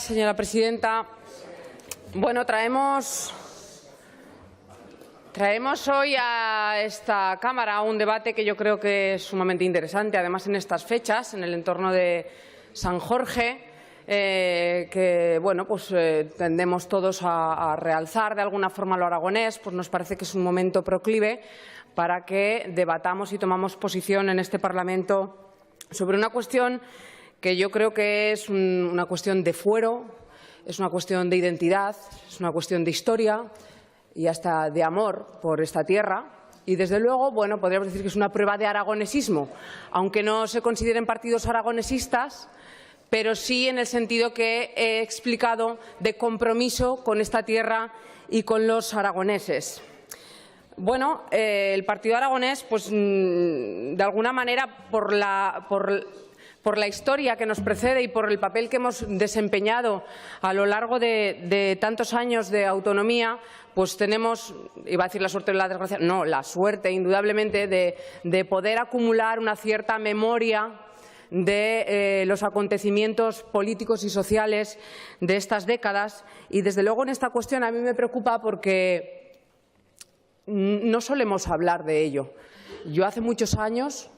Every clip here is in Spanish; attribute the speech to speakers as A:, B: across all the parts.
A: señora presidenta. Bueno, traemos hoy a esta Cámara un debate que yo creo que es sumamente interesante, además en estas fechas, en el entorno de San Jorge, que bueno, pues tendemos todos a realzar de alguna forma lo aragonés. Pues nos parece que es un momento proclive para que debatamos y tomamos posición en este Parlamento sobre una cuestión que yo creo que es una cuestión de fuero, es una cuestión de identidad, es una cuestión de historia y hasta de amor por esta tierra. Y, desde luego, bueno, podríamos decir que es una prueba de aragonesismo, aunque no se consideren partidos aragonesistas, pero sí en el sentido que he explicado de compromiso con esta tierra y con los aragoneses. Bueno, el Partido Aragonés, pues de alguna manera, por la historia que nos precede y por el papel que hemos desempeñado a lo largo de tantos años de autonomía, pues tenemos, iba a decir la suerte o la desgracia, no, la suerte indudablemente de poder acumular una cierta memoria de los acontecimientos políticos y sociales de estas décadas. Y, desde luego, en esta cuestión a mí me preocupa porque no solemos hablar de ello. Yo hace muchos años,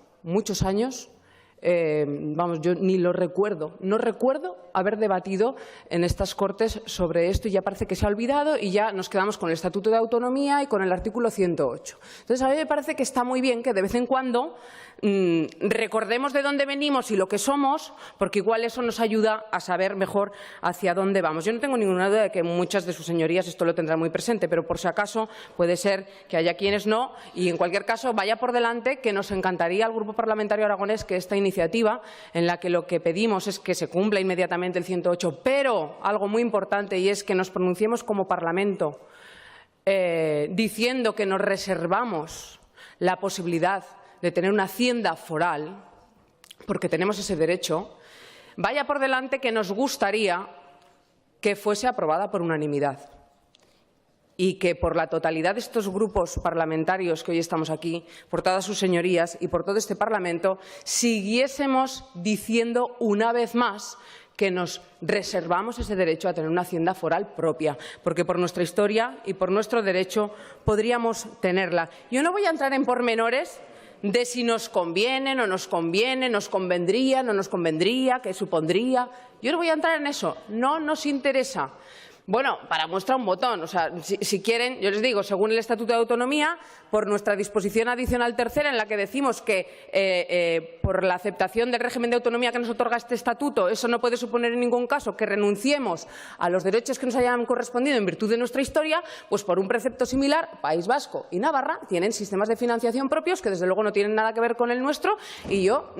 A: yo ni lo recuerdo, no recuerdo haber debatido en estas Cortes sobre esto, y ya parece que se ha olvidado y ya nos quedamos con el Estatuto de Autonomía y con el artículo 108. Entonces, a mí me parece que está muy bien que de vez en cuando recordemos de dónde venimos y lo que somos, porque igual eso nos ayuda a saber mejor hacia dónde vamos. Yo no tengo ninguna duda de que muchas de sus señorías esto lo tendrán muy presente, pero por si acaso puede ser que haya quienes no, y en cualquier caso vaya por delante que nos encantaría al Grupo Parlamentario Aragonés que esta iniciativa, en la que lo que pedimos es que se cumpla inmediatamente el 108, pero algo muy importante, y es que nos pronunciemos como Parlamento diciendo que nos reservamos la posibilidad de tener una hacienda foral, porque tenemos ese derecho. Vaya por delante que nos gustaría que fuese aprobada por unanimidad y que por la totalidad de estos grupos parlamentarios que hoy estamos aquí, por todas sus señorías y por todo este Parlamento, siguiésemos diciendo una vez más que nos reservamos ese derecho a tener una hacienda foral propia, porque por nuestra historia y por nuestro derecho podríamos tenerla. Yo no voy a entrar en pormenores de si nos conviene, no nos conviene, nos convendría, no nos convendría, qué supondría. Yo no voy a entrar en eso, no nos interesa. Bueno, para muestra un botón. O sea, si quieren, yo les digo, según el Estatuto de Autonomía, por nuestra disposición adicional tercera, en la que decimos que por la aceptación del régimen de autonomía que nos otorga este Estatuto, eso no puede suponer en ningún caso que renunciemos a los derechos que nos hayan correspondido en virtud de nuestra historia, pues por un precepto similar, País Vasco y Navarra tienen sistemas de financiación propios que, desde luego, no tienen nada que ver con el nuestro, y yo,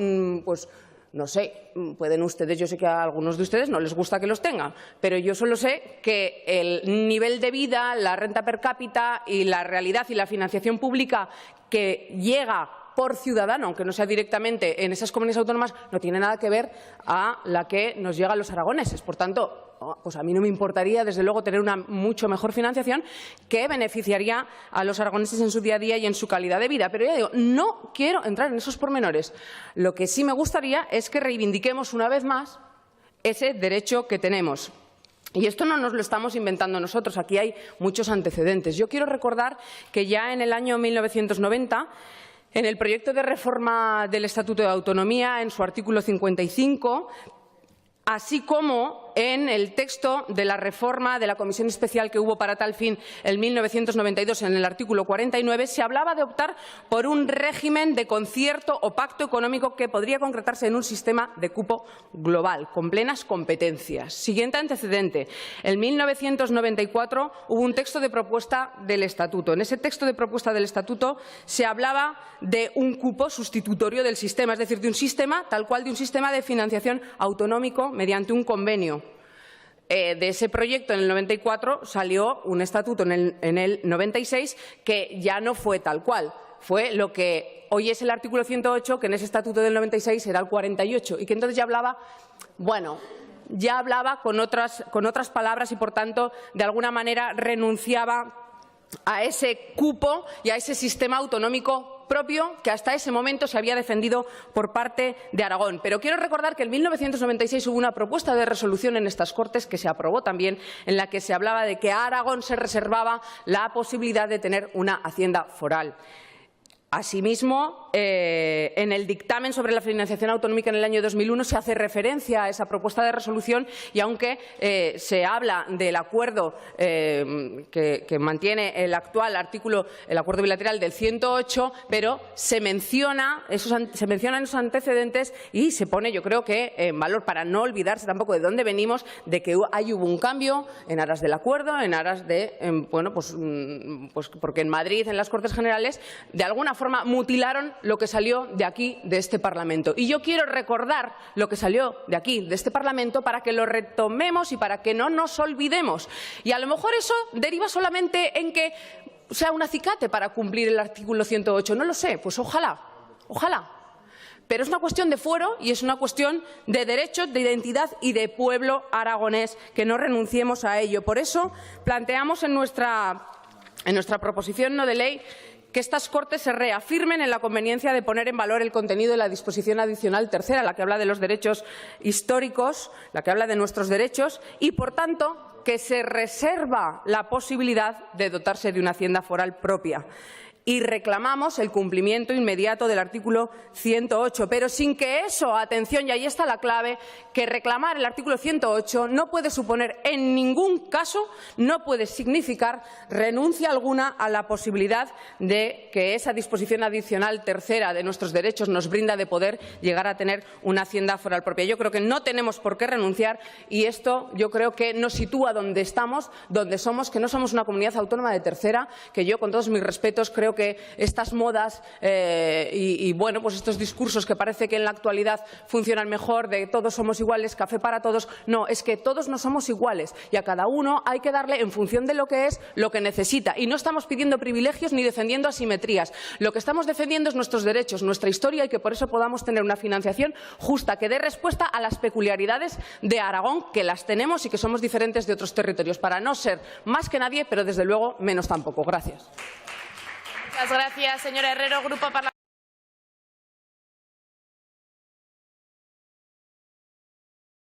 A: pues no sé, pueden ustedes, yo sé que a algunos de ustedes no les gusta que los tengan, pero yo solo sé que el nivel de vida, la renta per cápita y la realidad y la financiación pública que llega por ciudadano, aunque no sea directamente en esas comunidades autónomas, no tiene nada que ver a la que nos llega a los aragoneses. Por tanto, pues a mí no me importaría, desde luego, tener una mucho mejor financiación que beneficiaría a los aragoneses en su día a día y en su calidad de vida. Pero ya digo, no quiero entrar en esos pormenores. Lo que sí me gustaría es que reivindiquemos una vez más ese derecho que tenemos. Y esto no nos lo estamos inventando nosotros, aquí hay muchos antecedentes. Yo quiero recordar que ya en el año 1990, en el proyecto de reforma del Estatuto de Autonomía, en su artículo 55, así como en el texto de la reforma de la Comisión Especial que hubo para tal fin en 1992, en el artículo 49, se hablaba de optar por un régimen de concierto o pacto económico que podría concretarse en un sistema de cupo global, con plenas competencias. Siguiente antecedente. En 1994 hubo un texto de propuesta del Estatuto. En ese texto de propuesta del Estatuto se hablaba de un cupo sustitutorio del sistema, es decir, de un sistema tal cual, de un sistema de financiación autonómico mediante un convenio. De ese proyecto en el 94 salió un estatuto en el 96 que ya no fue tal cual. Fue lo que hoy es el artículo 108, que en ese estatuto del 96 era el 48, y que entonces ya hablaba, bueno, ya hablaba con otras palabras y, por tanto, de alguna manera renunciaba a ese cupo y a ese sistema autonómico propio que hasta ese momento se había defendido por parte de Aragón. Pero quiero recordar que en 1996 hubo una propuesta de resolución en estas Cortes que se aprobó también, en la que se hablaba de que a Aragón se reservaba la posibilidad de tener una hacienda foral. Asimismo, en el dictamen sobre la financiación autonómica en el año 2001 se hace referencia a esa propuesta de resolución y, aunque se habla del acuerdo que mantiene el actual artículo, el acuerdo bilateral del 108, pero se mencionan esos antecedentes y se pone, yo creo que en valor, para no olvidarse tampoco de dónde venimos, de que ahí hubo un cambio en aras del acuerdo, en aras de, pues porque en Madrid, en las Cortes Generales, de alguna forma mutilaron lo que salió de aquí, de este Parlamento. Y yo quiero recordar lo que salió de aquí, de este Parlamento, para que lo retomemos y para que no nos olvidemos. Y a lo mejor eso deriva solamente en que sea un acicate para cumplir el artículo 108. No lo sé, pues ojalá, ojalá. Pero es una cuestión de fuero y es una cuestión de derechos, de identidad y de pueblo aragonés, que no renunciemos a ello. Por eso planteamos en nuestra proposición no de ley que estas Cortes se reafirmen en la conveniencia de poner en valor el contenido de la disposición adicional tercera, la que habla de los derechos históricos, la que habla de nuestros derechos, y, por tanto, que se reserva la posibilidad de dotarse de una hacienda foral propia. Y reclamamos el cumplimiento inmediato del artículo 108, pero sin que eso, atención, y ahí está la clave, que reclamar el artículo 108 no puede suponer en ningún caso, no puede significar renuncia alguna a la posibilidad de que esa disposición adicional tercera de nuestros derechos nos brinda de poder llegar a tener una hacienda foral propia. Yo creo que no tenemos por qué renunciar y esto yo creo que nos sitúa donde estamos, donde somos, que no somos una comunidad autónoma de tercera, que yo, con todos mis respetos, creo que estas modas bueno, pues estos discursos que parece que en la actualidad funcionan mejor, de todos somos iguales, café para todos, no, es que todos no somos iguales y a cada uno hay que darle, en función de lo que es, lo que necesita. Y no estamos pidiendo privilegios ni defendiendo asimetrías. Lo que estamos defendiendo es nuestros derechos, nuestra historia, y que por eso podamos tener una financiación justa que dé respuesta a las peculiaridades de Aragón, que las tenemos y que somos diferentes de otros territorios, para no ser más que nadie, pero desde luego menos tampoco. Gracias.
B: Muchas gracias, señora Herrero. Grupo Parlamentario.